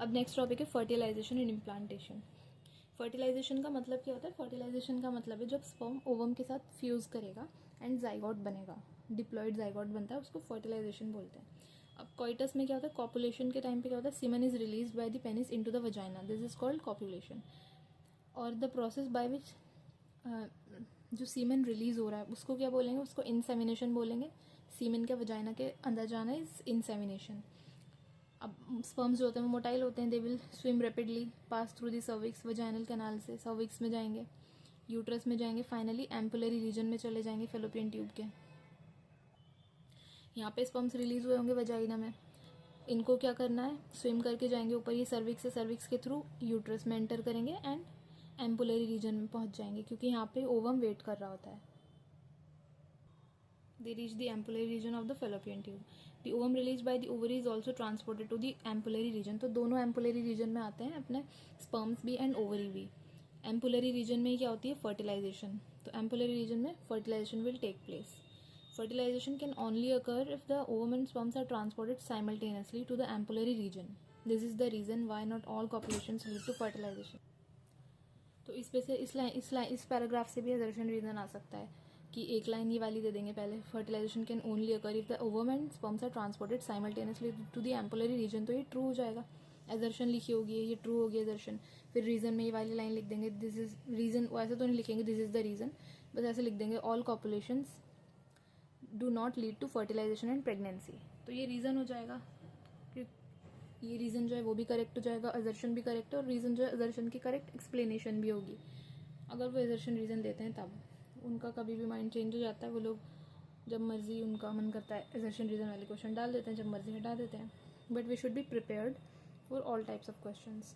अब next topic है fertilisation and implantation. Fertilisation का मतलब क्या होता है? फर्टिलाइजेशन का मतलब है जब स्पर्म ओवम के साथ फ्यूज़ करेगा एंड जाइगोट बनेगा, डिप्लॉइड जाइगोट बनता है, उसको फर्टिलाइजेशन बोलते हैं। अब कॉइटस में क्या होता है? कॉपुलेशन के टाइम पे क्या होता है? Semen is release by the penis into the vagina, this is called copulation. और द प्रोसेस बाय विच जो सीमन रिलीज हो रहा है उसको क्या बोलेंगे? उसको इंसेमिनेशन बोलेंगे। सीमन के वजाइना के अंदर जाना इज इंसेमिनेशन। अब स्पर्म्स जो होते हैं वो मोटाइल होते हैं, they will swim rapidly pass through the cervix, vaginal canal से सर्विक्स में जाएंगे, यूट्रस में जाएंगे, फाइनली एम्पुलरी रीजन में चले जाएंगे फेलोपियन ट्यूब के। यहाँ पे स्पर्म्स रिलीज हुए होंगे वजाइना में, इनको क्या करना है? स्विम करके जाएंगे ऊपर ये सर्विक्स से, सर्विक्स के थ्रू यूट्रस में एंटर करेंगे एंड एम्पुलरी रीजन में पहुंच जाएंगे, क्योंकि यहाँ पे ओवम वेट कर रहा होता है। They reach the ampullary region of the fallopian tube. The ovum released by the ovary is also transported to the ampullary region. तो दोनों ampullary region में आते हैं अपने sperms भी and ovary भी। ampullary region में क्या होती है? fertilization। तो ampullary region में fertilization will take place. Fertilization can only occur if the ovum and sperms are transported simultaneously to the ampullary region. This is the reason why not all copulations lead to fertilization. तो इस पे से इस paragraph से भी assertion reason आ सकता है कि एक लाइन ये वाली दे देंगे पहले, fertilisation can only occur if the ovum and sperms are transported simultaneously to the ampullary region, तो ये ट्रू हो जाएगा। एजर्शन लिखी होगी, ये ट्रू होगी एजर्शन। फिर रीजन में ये वाली लाइन लिख देंगे, दिस इज रीजन। ऐसे तो नहीं लिखेंगे दिस इज द रीजन, बस ऐसे लिख देंगे all copulations do not lead to fertilisation and pregnancy, तो ये रीजन हो जाएगा। ये रीजन जो है वो भी करेक्ट हो जाएगा, एजर्शन भी करेक्ट है, और रीजन जो है एजर्शन की करेक्ट एक्सप्लेनेशन भी होगी। अगर वो एजर्शन रीजन देते हैं तब उनका कभी भी माइंड चेंज हो जाता है, वो लोग जब मर्जी उनका मन करता है एजर्शन रीजन वाले क्वेश्चन डाल देते हैं, जब मर्जी हटा देते हैं। But we should be prepared for all types of questions.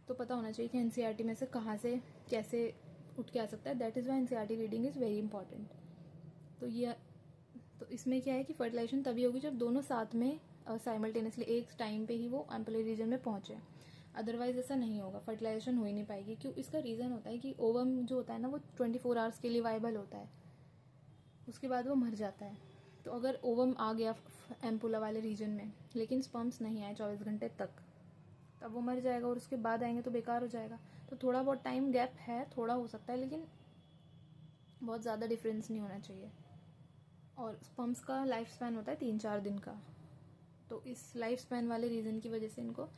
तो पता होना चाहिए कि एनसीईआरटी में से कहाँ से कैसे उठ के आ सकता है, that is why NCERT reading is very important. तो इसमें क्या है कि फर्टिलाइजेशन तभी होगी जब दोनों साथ में साइमल्टेनियसली एक टाइम पे ही वो एम्पुलरी रीजन में पहुंचे, अदरवाइज ऐसा नहीं होगा, फर्टिलाइजेशन हो ही नहीं पाएगी। क्यों? इसका रीज़न होता है कि ओवम जो होता है ना वो 24 आवर्स के लिए वाइबल होता है, उसके बाद वो मर जाता है। तो अगर ओवम आ गया एम्पुला वाले रीजन में लेकिन स्पर्म्स नहीं आए 24 घंटे तक, तब वो मर जाएगा, और उसके बाद आएंगे तो बेकार हो जाएगा। तो थोड़ा बहुत टाइम गैप है, थोड़ा हो सकता है, लेकिन बहुत ज़्यादा डिफरेंस नहीं होना चाहिए। और स्पर्म्स का लाइफ स्पैन होता है 3-4 दिन का, तो इस लाइफ स्पैन वाले रीज़न की वजह से इनको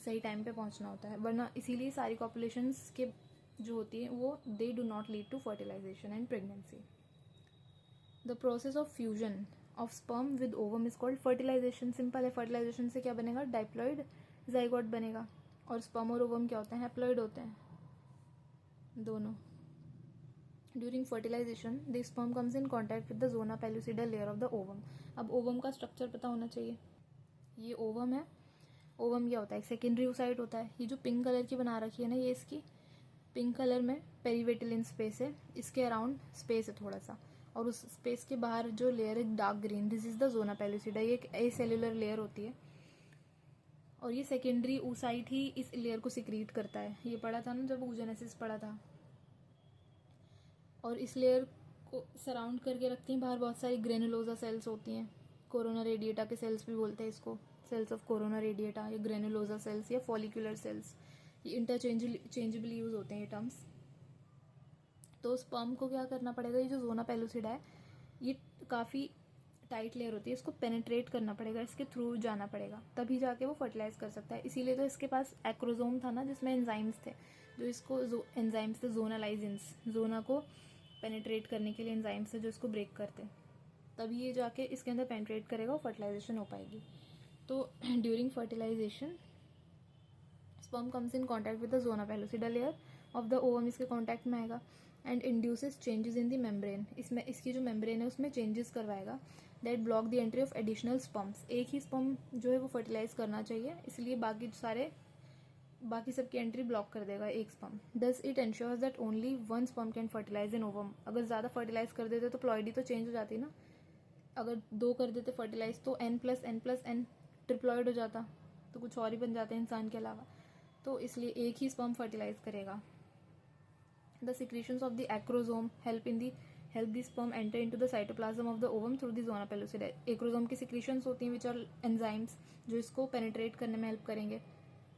सही टाइम पे पहुंचना होता है, वरना इसीलिए सारी पॉपुलेशंस के जो होती है वो they do not lead to fertilisation and pregnancy. The process of fusion of sperm with ovum is called fertilisation. Simple है, फर्टिलाइजेशन से क्या बनेगा? डाइप्लॉइड जाइगोट बनेगा। और स्पर्म और ओवम क्या होते हैं? हैप्लॉइड होते हैं दोनों। During fertilisation the sperm comes in contact with the zona pellucida layer of the ovum. अब ओवम का स्ट्रक्चर पता होना चाहिए। ये ओवम है। ओवम क्या होता है? एक सेकेंडरी ओसाइट होता है। ये जो पिंक कलर की बना रखी है ना, ये इसकी पिंक कलर में पेरीवेटिलिन स्पेस है, इसके अराउंड स्पेस है थोड़ा सा, और उस स्पेस के बाहर जो लेयर है dark green, this is the zona pellucida. ये एक एसेल्युलर लेयर होती है, और ये सेकेंडरी ओसाइट ही इस लेयर को सिक्रीट करता है। ये पढ़ा था ना जब oogenesis पढ़ा था। और इस लेयर को सराउंड करके रखती हैं बाहर बहुत सारी ग्रेनुलोजा सेल्स होती हैं, कोरोना रेडिएटा के सेल्स भी बोलते हैं इसको, सेल्स ऑफ कोरोना रेडिएटा या ग्रेनुलोजा सेल्स या फॉलिकुलर सेल्स, ये इंटरचेंजेबली यूज होते हैं ये टर्म्स। तो स्पर्म को क्या करना पड़ेगा? ये जो जोना पेलुसिडा है ये काफ़ी टाइट लेयर होती है, इसको पेनिट्रेट करना पड़ेगा, इसके थ्रू जाना पड़ेगा, तभी जाके वो फर्टिलाइज कर सकता है। इसीलिए तो इसके पास एक्रोजोम था ना, जिसमें एंजाइम्स थे, जो इसको एंजाइम्स थे जोनालाइजेंस, जोना को पेनिट्रेट करने के लिए एंजाइम्स थे जो इसको ब्रेक करते, तभी ये जाके इसके अंदर पेनिट्रेट करेगा और फर्टिलाइजेशन हो पाएगी। तो during fertilisation sperm comes in contact with the zona pellucida layer of the ovum, इसके कॉन्टैक्ट में आएगा and induces changes in the membrane. इसमें इसकी जो मेम्ब्रेन है उसमें चेंजेस करवाएगा that block the entry of additional sperms. एक ही स्पर्म जो है वो फर्टिलाइज करना चाहिए, इसलिए बाकी सबकी एंट्री ब्लॉक कर देगा एक sperm. Thus it ensures that only one sperm can fertilise in ovum. अगर ज़्यादा फर्टिलाइज कर देते तो प्लॉइडी तो चेंज हो जाती ना, अगर 2 कर देते फर्टिलाइज तो n+n+n ट्रिप्लॉइड हो जाता, तो कुछ और ही बन जाते हैं इंसान के अलावा, तो इसलिए एक ही स्पर्म फर्टिलाइज करेगा। The secretions of the acrosome help in the help the sperm enter into the cytoplasm of the ovum through the zona pellucida. Acrosome की सिक्रीशंस होती हैं विच आर एंजाइम्स जो इसको पेनिट्रेट करने में हेल्प करेंगे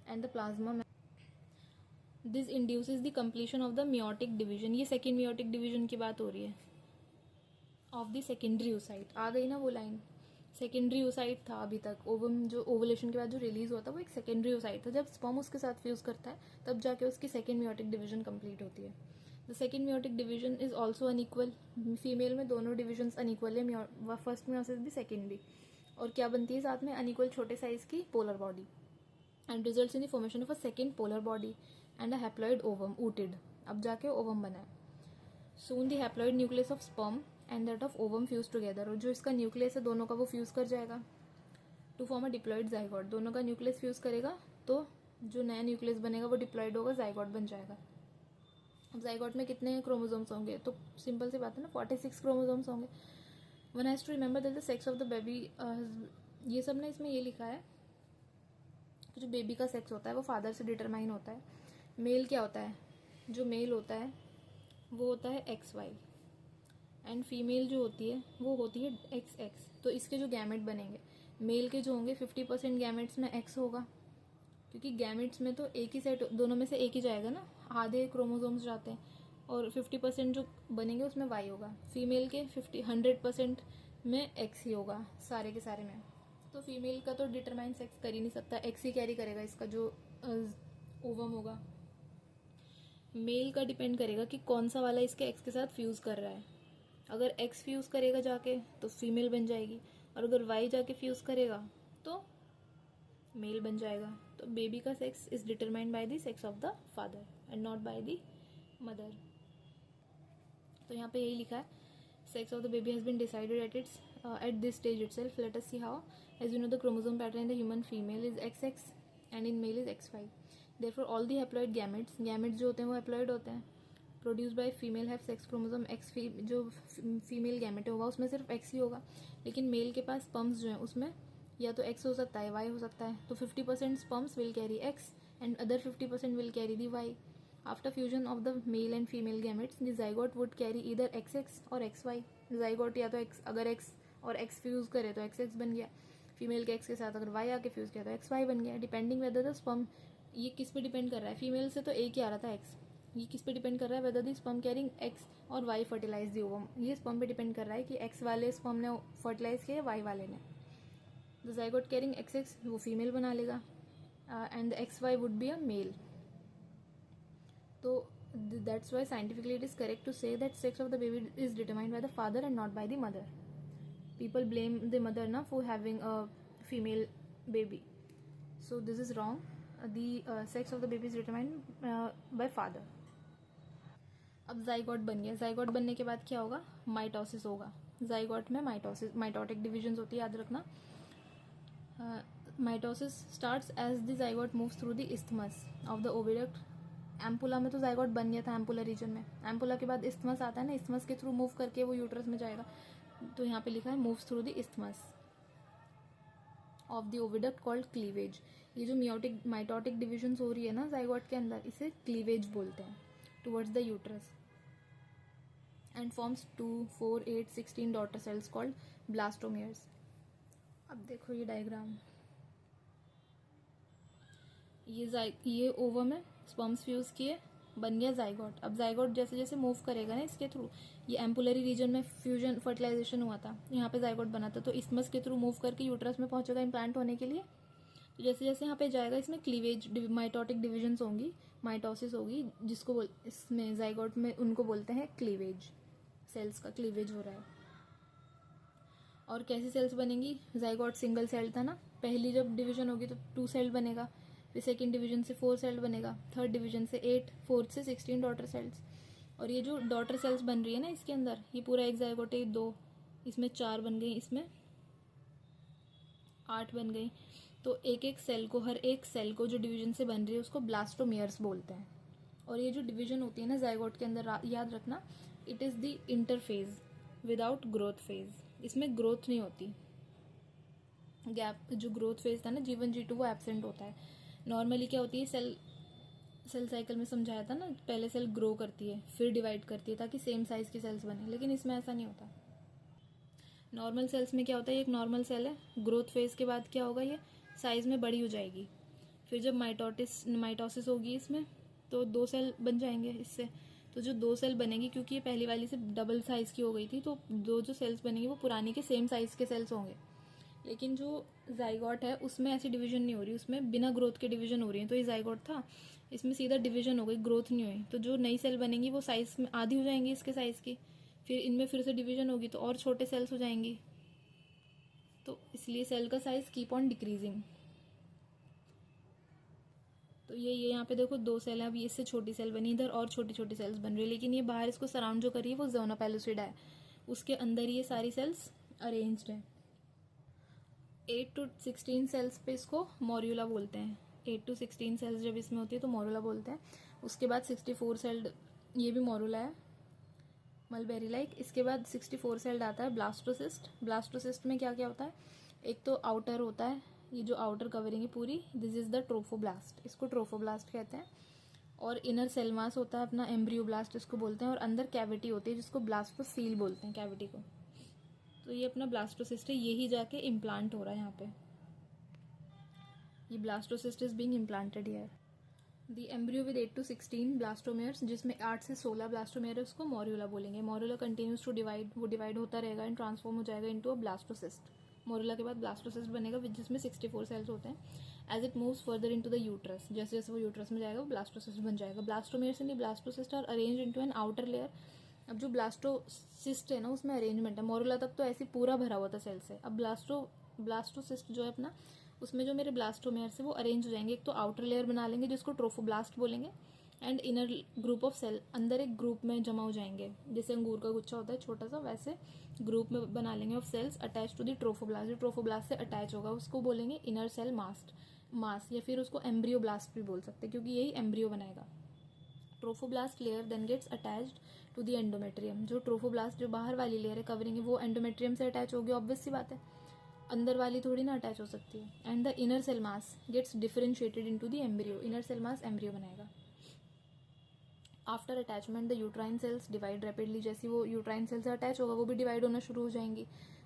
and the plasma में। This induces the completion of the meiotic division. ये सेकेंड मियोटिक डिवीजन की बात हो रही है ऑफ द सेकेंडरी oocyte। आ गई ना वो लाइन, सेकेंडरी oocyte था अभी तक। ओवम जो ओवुलेशन के बाद जो रिलीज होता है वो एक सेकेंडरी oocyte था। जब स्पर्म उसके साथ फ्यूज करता है तब जाके उसकी सेकेंड मियोटिक डिवीजन कंप्लीट होती है। The second meiotic division is also unequal. Female में दोनों डिविजन अनइक्वल है, फर्स्ट मियोसिस भी सेकेंड भी। और क्या बनती है साथ में, अनइक्वल छोटे साइज की polar body and results in the formation of a second polar body and a haploid ovum ooted। अब जाके ओवम बना है। Soon the haploid nucleus of sperm and that of ovum fuse together. और जो इसका nucleus है दोनों का वो फ्यूज कर जाएगा to form a diploid zygote. दोनों का न्यूक्लियस फ्यूज करेगा तो जो नया न्यूक्लियस बनेगा वो डिप्लॉइड होगा, जाइगोट बन जाएगा। अब जाइगोट में कितने क्रोमोसोम्स होंगे, तो सिंपल सी बात है ना, 46 क्रोमोसोम्स होंगे। One has to remember that the sex of the baby, ये सब ना इसमें ये लिखा है कि जो बेबी का सेक्स होता है वो फादर से डिटरमाइन होता है। मेल क्या होता है, जो मेल होता है वो होता है XY एंड फीमेल जो होती है वो होती है XX। तो इसके जो गैमेट बनेंगे, मेल के जो होंगे 50% गैमेट्स में X होगा, क्योंकि गैमेट्स में तो एक ही सेट, दोनों में से एक ही जाएगा ना, आधे क्रोमोसोम्स जाते हैं, और 50% जो बनेंगे उसमें Y होगा। फीमेल के 100% में X ही होगा सारे के सारे में। तो फीमेल का तो डिटरमाइन सेक्स कर ही नहीं सकता, X ही कैरी करेगा इसका जो ओवम होगा। मेल का डिपेंड करेगा कि कौन सा वाला इसके X के साथ फ्यूज़ कर रहा है। अगर X फ्यूज़ करेगा जाके तो फीमेल बन जाएगी, और अगर Y जाके फ्यूज़ करेगा तो मेल बन जाएगा। तो बेबी का sex is determined by the sex of the father and not by the mother. तो यहाँ पे यही लिखा है, sex of the baby has been decided at this stage itself. Let us see how. As you know the chromosome pattern in the human female is XX and in male is XY। Therefore all the haploid gametes जो होते हैं वो haploid होते हैं, produce by female have sex chromosome X। जो female gamete होगा उसमें सिर्फ X ही होगा, लेकिन मेल के पास स्पर्म्स जो हैं उसमें या तो X हो सकता है, Y हो सकता है। तो 50% sperms will carry X and other 50% will carry the Y। After fusion of the male and female gametes the zygote would carry either XX और XY। जाइगोट या तो X, अगर X और X फ्यूज करे तो XX बन गया, female के X के साथ अगर Y आके फ्यूज किया तो XY बन गया। डिपेंडिंग वेदर द स्पर्म, ये किस पे डिपेंड कर रहा है, फीमेल से तो एक ही आ रहा था X, ये किस पे डिपेंड कर रहा है, whether the sperm carrying X और Y फर्टिलाइज द ओवम। ये स्पर्म पे डिपेंड कर रहा है कि X वाले स्पर्म ने फर्टिलाइज किया या Y वाले ने। द जाइगोट कैरिंग XX वो फीमेल बना लेगा and the XY would be a male. तो that's why scientifically it is correct to say that sex of the baby is determined by the father and not by the mother. People blame the mother ना for having a female baby, so this is wrong. The sex of the baby is determined by father. अब zygote बन गया, zygote बनने के बाद क्या होगा, mitosis होगा। जाइगोट में माइटोटिक डिविजन होती है, याद रखना। Mitosis starts as the zygote moves through the isthmus of the oviduct. Ampulla में तो जाइगोट बन गया था एम्पुलर रीजन में, एम्पुला के बाद इस्थमस आता है ना, इस्थमस के थ्रू मूव करके वो यूट्रस में जाएगा। तो यहाँ पे लिखा है moves through the isthmus of the oviduct called cleavage. ये जो माइटोटिक डिविजन हो रही है ना जाइगोट के अंदर, इसे क्लीवेज बोलते हैं towards the uterus and forms 2, 4, 8, 16 daughter cells called blastomeres. अब देखो ये डायग्राम, ये ओवम है, स्पर्म्स फ्यूज किए, बन गया जाइगोट। अब जाइगोट जैसे जैसे मूव करेगा ना इसके थ्रू, ये एम्पुलरी रीजन में फ्यूजन फर्टिलाइजेशन हुआ था, यहाँ पे जाइगोट बना था, तो इस्थमस के थ्रू मूव करके यूट्रस में पहुंचेगा इम्प्लांट होने के लिए। तो जैसे जैसे यहाँ पे जाएगा इसमें क्लीवेज, माइटोटिक डिविजन्स होंगी, माइटोसिस होगी, जिसको इसमें जाइगोट में उनको बोलते हैं क्लीवेज, सेल्स का क्लीवेज हो रहा है। और कैसी सेल्स बनेंगी, जाइगोट सिंगल सेल था ना, पहली जब डिवीजन होगी तो 2 सेल बनेगा, फिर सेकेंड डिवीजन से 4 सेल बनेगा, थर्ड डिवीजन से 8, फोर्थ से 16 डॉटर सेल्स। और ये जो डॉटर सेल्स बन रही है ना इसके अंदर, ये पूरा एक जाइगोट है, 2, इसमें 4 बन गई, इसमें 8 बन गई। तो एक एक सेल को, हर एक सेल को जो डिवीजन से बन रही है उसको ब्लास्टोमियर्स बोलते हैं। और ये जो डिवीजन होती है ना जाइगोट के अंदर, याद रखना, it is the interphase without growth phase. इसमें ग्रोथ नहीं होती, गैप जो ग्रोथ फेज था ना G1 G2 वो एब्सेंट होता है। नॉर्मली क्या होती है, सेल सेल साइकिल में समझाया था ना, पहले सेल ग्रो करती है फिर डिवाइड करती है ताकि सेम साइज की सेल्स बने, लेकिन इसमें ऐसा नहीं होता। नॉर्मल सेल्स में क्या होता है, ये एक नॉर्मल सेल है, ग्रोथ फेज के बाद क्या होगा, ये साइज में बड़ी हो जाएगी। फिर जब माइटोसिस होगी इसमें, तो 2 सेल बन जाएंगे इससे। तो जो 2 सेल बनेंगी, क्योंकि ये पहली वाली से डबल साइज की हो गई थी, तो 2 जो सेल्स बनेंगी वो पुरानी के सेम साइज के सेल्स होंगे। लेकिन जो जाइगोट है उसमें ऐसी डिवीजन नहीं हो रही, उसमें बिना ग्रोथ के डिवीजन हो रही है। तो ये जाइगोट था, इसमें सीधा डिवीजन हो गई, ग्रोथ नहीं हुई। तो जो नई सेल बनेंगी वो साइज में आधी हो जाएंगी इसके साइज की, फिर इनमें फिर से डिवीजन होगी तो और छोटे सेल्स हो जाएंगी। तो इसलिए सेल का साइज कीप ऑन डिक्रीजिंग। तो ये यहाँ पे देखो 2 सेल है, अब इससे छोटी सेल बनी, इधर और छोटी छोटी सेल्स बन रही है, लेकिन ये बाहर इसको सराउंड जो कर रही है वो ज़ोना पेलुसिडा है, उसके अंदर ये सारी सेल्स अरेंज्ड है। 8 to 16 सेल्स पे इसको मॉर्यूला बोलते हैं। 8 to 16 सेल्स जब इसमें होती है तो मॉर्यूला बोलते हैं। उसके बाद 64 सेल्ड, ये भी मॉर्यूला है, मलबेरी लाइक। इसके बाद 64 सेल्ड आता है ब्लास्टोसिस्ट। ब्लास्टोसिस्ट में क्या क्या होता है, एक तो आउटर होता है, ये जो आउटर कवरिंग है पूरी, दिस इज द ट्रोफोब्लास्ट, इसको ट्रोफोब्लास्ट कहते हैं। और इनर सेल मास होता है अपना, एम्ब्रियोब्लास्ट इसको बोलते हैं। और अंदर कैविटी होती है जिसको ब्लास्टोसील बोलते हैं, कैविटी को। तो ये अपना ब्लास्टोसिस्ट है, यही जाके इम्प्लांट हो रहा है यहाँ पे, ये blastocyst is being implanted here. The embryo with 8 to 16 ब्लास्टोमेयर्स, जिसमें 8 से 16 ब्लास्टोमेयर है, उसको मॉर्यूला बोलेंगे। मॉर्यूला कंटिन्यूज टू डिवाइड, वो डिवाइड होता रहेगा एंड ट्रांसफॉर्म हो जाएगा इनटू अ ब्लास्टोसिस्ट। मॉर्यूला के बाद ब्लास्टोसिस्ट बनेगा जिसमें 64 सेल्स होते हैं। As it moves further into the uterus, जैसे जैसे वो यूट्रस में जाएगा वो ब्लास्टोसिस्ट बन जाएगा। Blastomeres in the blastocyst are arrange into an outer layer. अब जो ब्लास्टोसिस्ट है ना उसमें अरेंजमेंट है, मॉर्यूला तक तो ऐसे पूरा भरा हुआ था सेल से। अब ब्लास्टोसिस्ट जो है अपना, उसमें जो मेरे ब्लास्टोमेयर्स है वो अरेंज हो जाएंगे। एक तो आउटर लेयर बना लेंगे जिसको ट्रोफोब्लास्ट बोलेंगे, and inner group of cell अंदर एक ग्रुप में जमा हो जाएंगे, जैसे अंगूर का गुच्छा होता है छोटा सा, वैसे ग्रुप में बना लेंगे of cells attach to the trophoblast. जो ट्रोफोब्लास्ट से अटैच होगा उसको बोलेंगे इनर सेल मास, या फिर उसको एम्ब्रियोब्लास्ट भी बोल सकते हैं क्योंकि यही एम्ब्रियो बनाएगा। Trophoblast layer then gets attached to the endometrium. जो ट्रोफोब्लास्ट जो बाहर वाली लेयर है कवरिंग है वो एंडोमेट्रियम से अटैच होगी, ऑब्वियस सी बात है, अंदर वाली थोड़ी ना अटैच हो सकती है। And the inner cell mass gets differentiated into the embryo, inner cell mass embryo बनाएगा। After attachment the uterine cells divide rapidly, जैसे वो यूट्राइन सेल से अटैच होगा वो भी डिवाइड होना शुरू हो जाएंगी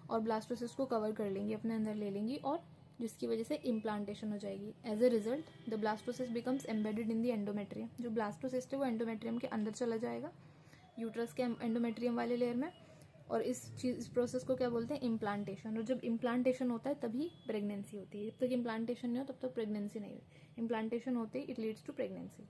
और ब्लास्टोसिस्ट को कवर कर लेंगी, अपने अंदर ले लेंगी, और जिसकी वजह से इम्प्लांटेशन हो जाएगी। As a result the blastocyst becomes embedded in the endometrium. जो ब्लास्टोसिस्ट है वो एंडोमेट्रियम के अंदर चला जाएगा, यूट्रस के एंडोमेट्रियम वाले लेयर में। और इस प्रोसेस को क्या बोलते हैं, इम्प्लांटेशन। और जब इम्प्लांटेशन होता है तभी प्रेगनेंसी होती है, जब तक इम्प्लांटेशन नहीं हो तब तक प्रेगनेंसी नहीं हुई। इम्प्लांटेशन होते ही इट लीड्स टू प्रेगनेंसी।